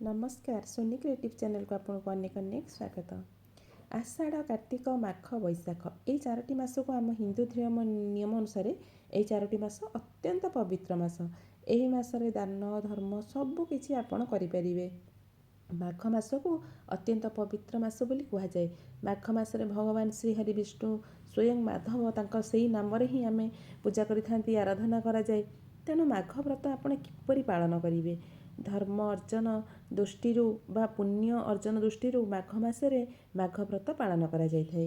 नमस्कार Soni creative channel को आपको अनेक अनेक स्वागत। आषाढ़ कार्तिक माघ बैशाख ये चारोटी मास को आम हिंदू धर्म नियम अनुसार ये चारोटी मास अत्यंत पवित्र मास। यही मासरे दान धर्म सबू किछि आपण करिपारिबे। माघ मास को अत्यंत पवित्र मास बोली कहा जाए। माघ मासरे भगवान श्री हरि विष्णु स्वयं माधव तांका सेही नाम रे ही आमे पूजा करिथांती आराधना करा जाए। तेणु माघ व्रत आपण किपरि पालन करिवे। धर्म अर्जन दृष्टि बा पुण्य अर्जन दृष्टि माघ मासरे माघ व्रत पालन करा जाए।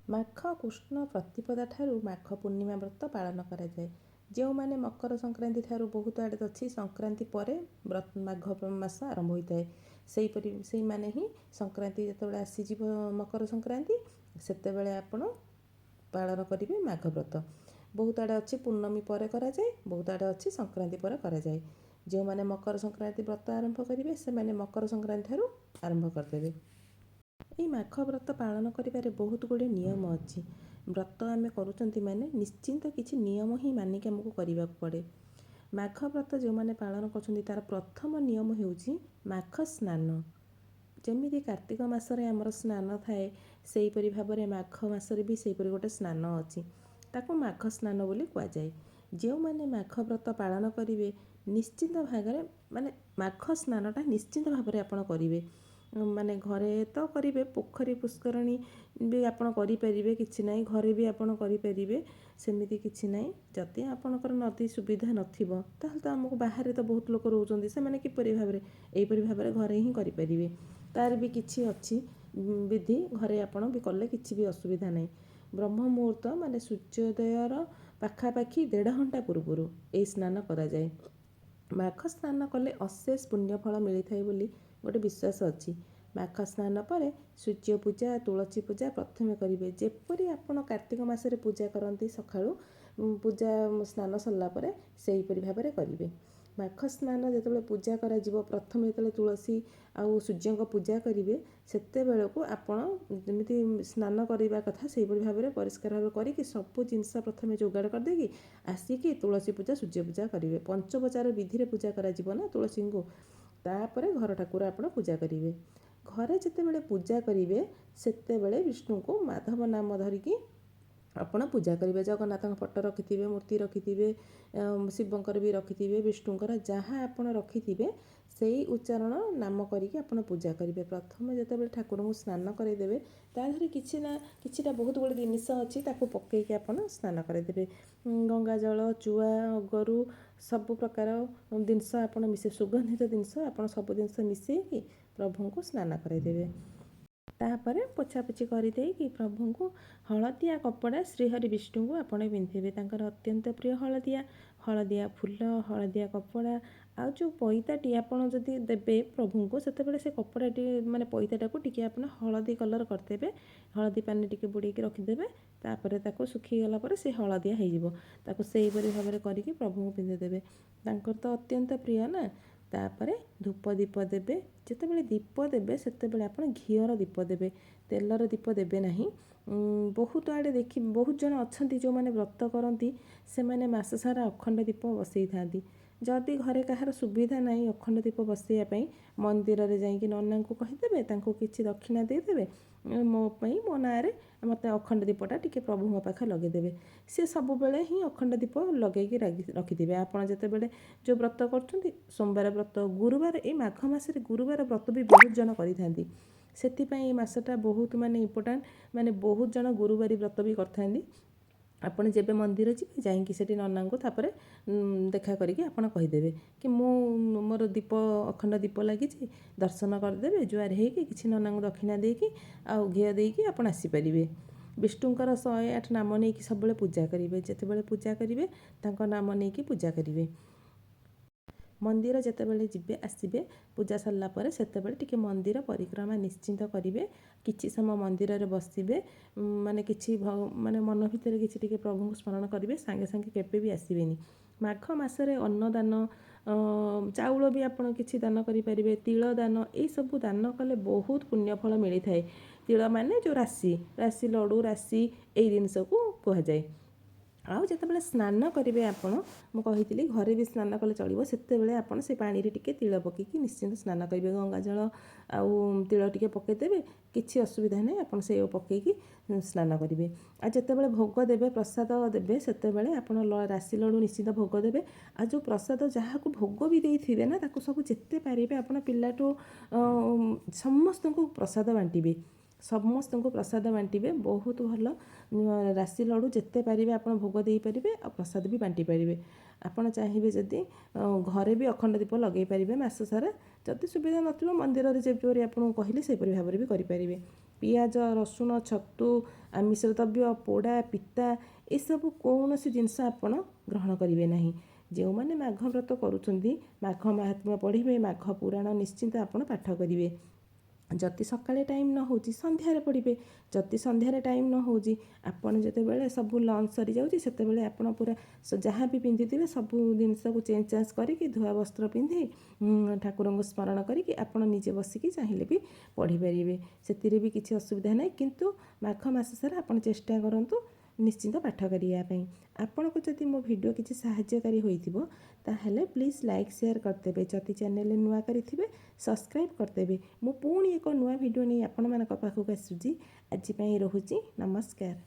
माघ कृष्ण प्रतिपदा ठारू माघ पूर्णिमा व्रत पालन करा जाए। जो माने मकर संक्रांति ठारू बहुत आड़े अच्छी संक्रांति परे माघ मास आरंभ होता है। से माने ही संक्रांति जितेबाला आसीज मकर संक्रांति सेतेबेले आपण पालन करेंगे माघ व्रत। बहुत आड़े अच्छी पूर्णमी पर करा जाए, बहुत आड़े अच्छी संक्रांति पर करा जाए। जो माने मकर संक्रांति व्रत आरंभ करेंगे से माने मकर संक्रांति ठारू आरंभ करदेवे। ये माघ व्रत पालन करिबारे बहुत गुड़े नियम अच्छी। व्रत आमे करूचंती माने निश्चिंत किछि नियम ही मानिक आमको करबाक पड़े। माघ व्रत जो माने पालन करछंती तार प्रथम नियम हेउची माघ स्नान। जमिति कार्तिक मासरे आमर स्नान थाए सेहीपरि भाबरे माघ मासरे भी सेहीपरि गोटे स्नान अच्छी, ताको माघ स्नान बोली कहा जाए। जो माने माघ व्रत पालन करिवे निश्चिंत भागरे माने माघ स्नानटा निश्चिंत भाबरे आपण करिवे। माने घरे तो करिवे, पोखरी पुष्करणी भी आपण करिपारिबे, किछि नाही घरे भी आपण करिपारिबे, सेमिति किछि नाही। जदि आपणकर नदी सुविधा नथिबो ताहले तो हमको बाहर तो बहुत लोक रहउचंदी, से माने किपरि भाबरे एहिपरि भाबरे घरे ही करिपारिबे। तार भी किछि अच्छी विधि, घरे आपण भी कले किछि भी असुविधा नाही। ब्रह्म मुहूर्त माने सूर्योदयर पाखापाखि 1.5 घंटा पूर्व ए स्नान करा जाए। माघ स्नान कले अशेष पुण्यफल मिलता है बोली गोटे विश्वास अच्छी। माघ स्नान पर सूर्य पूजा तुलसी पूजा प्रथमे करेंगे। जेपरी आपण कार्तिक मासरे पूजा करती सकाळू पूजा स्नान सरला परे सेहीपरि भाबरे करेंगे। माघ स्नान जितेबाला पूजा करा जिवो प्रथम जितेबाला तुलसी आउ सूर्य पूजा करेंगे सेते बेलको आपण जेमिति स्नान करबा कथा सेहीपरि भाबरे परिष्कार भाव करिकि सबु जिनस प्रथमे जोगाड़ कर देकी आसिकी तुलसी पूजा सूर्य पूजा करेंगे। पंचोपचार विधि रे पूजा करा जिवो ना तुलसी को, तापरे घर ठाकुर आपण पूजा करेंगे। घरे जितेबाला पूजा करेंगे सेतेबेले विष्णु को माधव नाम धरिकी आपण पूजा करेंगे। जगन्नाथ फोटो रखिथिबे, मूर्ति रखिथिबे, शिवंकर भी रखिथिबे, विष्णुकर जहाँ आपण रखिथिबे सेही उच्चारण नाम करिके आपण पूजा करेंगे। प्रथम जितेबाला ठाकुर को स्नान करदेवे ताधरी किछि ना किछिटा बहुत गुड़े जिनिस अच्छी ताको पकईके आपण स्नान करदेवे। गंगा जल चुआ अगरू सब प्रकार जिनस आपण मिसे सुगंधित जिनस आपण सब जिनस मिसेकी प्रभु को स्नान करदेवे। तापर पोछापोछि करदेकी प्रभु को हलदिया कपड़ा श्रीहरि विष्णु को आपण पिंधेबे। तांकर अत्यंत प्रिय हलदिया फूल हलदिया कपड़ा आ जो पैताटी आपण जदि देबे प्रभु को सेतेबेले से कपड़ाटी माने पैताटा को टिके आपण हलदी कलर करदेबे। हलदी पानी टिके बुड़ेकी रखिदेबे, तापर ताको सुखी गला पर से हलदिया हो जिवो। ताको सेहीपरि भाबरे करिकि प्रभु को पिंधे देबे। तांकर तो अत्यंत प्रिय ना। तापर धूप दीप देबे। जितेबाला दीप देबे सेतेबाला आपण घीयर दीप देबे, तेलर दीप देबे नाही। बहुत आड़े देखी बहुत जन अच्छी जो मैंने व्रत करती से मैंने मास सारा अखंड दीप बसई था। जदि घरे कहार सुविधा नहीं अखंड दीप बसैया मंदिर रे जाइए नना को कहीदेवे कि दक्षिणा देदेवे मो ना मत अखंड दीपटा टी प्रभु पाखे लगेदेवे। सी सब बेले ही अखंड दीप लगे रखिथे। आपड़ जितेबाला जो व्रत कर सोमवार व्रत गुरुवार ये माघ मासरे गुरुवार व्रत भी बहुत जन करें। से मासटा बहुत माने इम्पोर्टाट माने बहुत जन गुरुवारी व्रत भी करते। आपण जेबे मंदिर जी जाइए से नना को तापर देखा करके आपण कहीदेवे कि मोर दीप अखंड दीप लगी दर्शन करदे जुआर होगी किसी नना को दक्षिणा देकी आउ घी देकी आपण आसीपारे। विष्णुकर 108 नाम नहीं कि सब पूजा करेंगे। जितेबाला पूजा करेंगे तांको नाम नहीं कि पूजा करेंगे। मंदिर जितेबाला जीवे आसबे पूजा सरला परे सेतेबाला टिके मंदिर परिक्रमा निश्चिंत करेंगे। किछि समय मंदिर रे बसिबे माने किछि माने मन भितर किछि टिके प्रभु को स्मरण करेंगे। सांगे सांगे केबे भी आसबेनी। माघ मासरे अन्नदान चाउल भी आपण किछि दान करें, तिल दान ये सब दान कले बहुत पुण्यफल मिलता है। तिल माने जो राशि लड्डू राशि यही जिनस को कह जाए। ଆଉ ଯେତେବେଳେ ସ୍ନାନ କରିବେ ଆପଣ, ମୁଁ କହିଥିଲି ଘରେ ବି ସ୍ନାନ କଲେ ଚଳିବ, ସେତେବେଳେ ଆପଣ ସେ ପାଣିରେ ଟିକେ ତିଳ ପକେଇକି ନିଶ୍ଚିନ୍ତ ସ୍ନାନ କରିବେ। ଗଙ୍ଗାଜଳ ଆଉ ତିଳ ଟିକେ ପକେଇଦେବେ, କିଛି ଅସୁବିଧା ନାହିଁ, ଆପଣ ସେ ପକେଇକି ସ୍ନାନ କରିବେ। ଆଉ ଯେତେବେଳେ ଭୋଗ ଦେବେ, ପ୍ରସାଦ ଦେବେ, ସେତେବେଳେ ଆପଣ ରାଶି ଲଡ଼ୁ ନିଶ୍ଚିନ୍ତ ଭୋଗ ଦେବେ। ଆଉ ଯେଉଁ ପ୍ରସାଦ ଯାହାକୁ ଭୋଗ ବି ଦେଇଥିବେ ନା, ତାକୁ ସବୁ ଯେତେ ପାରିବେ ଆପଣ ପିଲାଠୁ ସମସ୍ତଙ୍କୁ ପ୍ରସାଦ ବାଣ୍ଟିବେ, ସମସ୍ତଙ୍କୁ ପ୍ରସାଦ ବାଣ୍ଟିବେ। ବହୁତ ଭଲ ରାଶି ଲଡ଼ୁ ଯେତେ ପାରିବେ ଆପଣ ଭୋଗ ଦେଇପାରିବେ, ଆଉ ପ୍ରସାଦ ବି ବାଣ୍ଟି ପାରିବେ। ଆପଣ ଚାହିଁବେ ଯଦି ଘରେ ବି ଅଖଣ୍ଡ ଦୀପ ଲଗାଇ ପାରିବେ ମାସ ସାରା। ଯଦି ସୁବିଧା ନଥିବ ମନ୍ଦିରରେ ଯେପରି ଆପଣଙ୍କୁ କହିଲି ସେପରି ଭାବରେ ବି କରିପାରିବେ। ପିଆଜ, ରସୁଣ, ଛତୁ, ଆମିଷ ଦ୍ରବ୍ୟ, ପୋଡ଼ା, ପିତା ଏସବୁ କୌଣସି ଜିନିଷ ଆପଣ ଗ୍ରହଣ କରିବେ ନାହିଁ। ଯେଉଁମାନେ ମାଘ ବ୍ରତ କରୁଛନ୍ତି, ମାଘ ମାହାତ୍ମ୍ୟ ପଢ଼ିବେ, ମାଘ ପୁରାଣ ନିଶ୍ଚିନ୍ତ ଆପଣ ପାଠ କରିବେ। ଯଦି ସକାଳେ ଟାଇମ୍ ନ ହେଉଛି ସନ୍ଧ୍ୟାରେ ପଢ଼ିବେ। ଯଦି ସନ୍ଧ୍ୟାରେ ଟାଇମ୍ ନ ହେଉଛି, ଆପଣ ଯେତେବେଳେ ସବୁ ଲଞ୍ଚ ସରିଯାଉଛି ସେତେବେଳେ ଆପଣ ପୁରା ଯାହା ବି ପିନ୍ଧିଥିବେ ସବୁ ଜିନିଷକୁ ଚେଞ୍ଜ ଚାଞ୍ଜ କରିକି ଧୁଆ ବସ୍ତ୍ର ପିନ୍ଧି ଠାକୁରଙ୍କୁ ସ୍ମରଣ କରିକି ଆପଣ ନିଜେ ବସିକି ଚାହିଁଲେ ବି ପଢ଼ିପାରିବେ। ସେଥିରେ ବି କିଛି ଅସୁବିଧା ନାହିଁ। କିନ୍ତୁ ମାଘ ମାସ ସାରା ଆପଣ ଚେଷ୍ଟା କରନ୍ତୁ ନିଶ୍ଚିନ୍ତ ପାଠ କରିବା ପାଇଁ। ଆପଣଙ୍କୁ ଯଦି ମୋ ଭିଡ଼ିଓ କିଛି ସାହାଯ୍ୟକାରୀ ହୋଇଥିବ ତାହେଲେ ପ୍ଲିଜ୍ ଲାଇକ୍ ସେୟାର କରିଦେବେ। ଯଦି ଚ୍ୟାନେଲରେ ନୂଆ କରିଥିବେ ସବସ୍କ୍ରାଇବ୍ କରିଦେବେ। ମୁଁ ପୁଣି ଏକ ନୂଆ ଭିଡ଼ିଓ ନେଇ ଆପଣମାନଙ୍କ ପାଖକୁ ଆସୁଛି। ଆଜି ପାଇଁ ରହୁଛି, ନମସ୍କାର।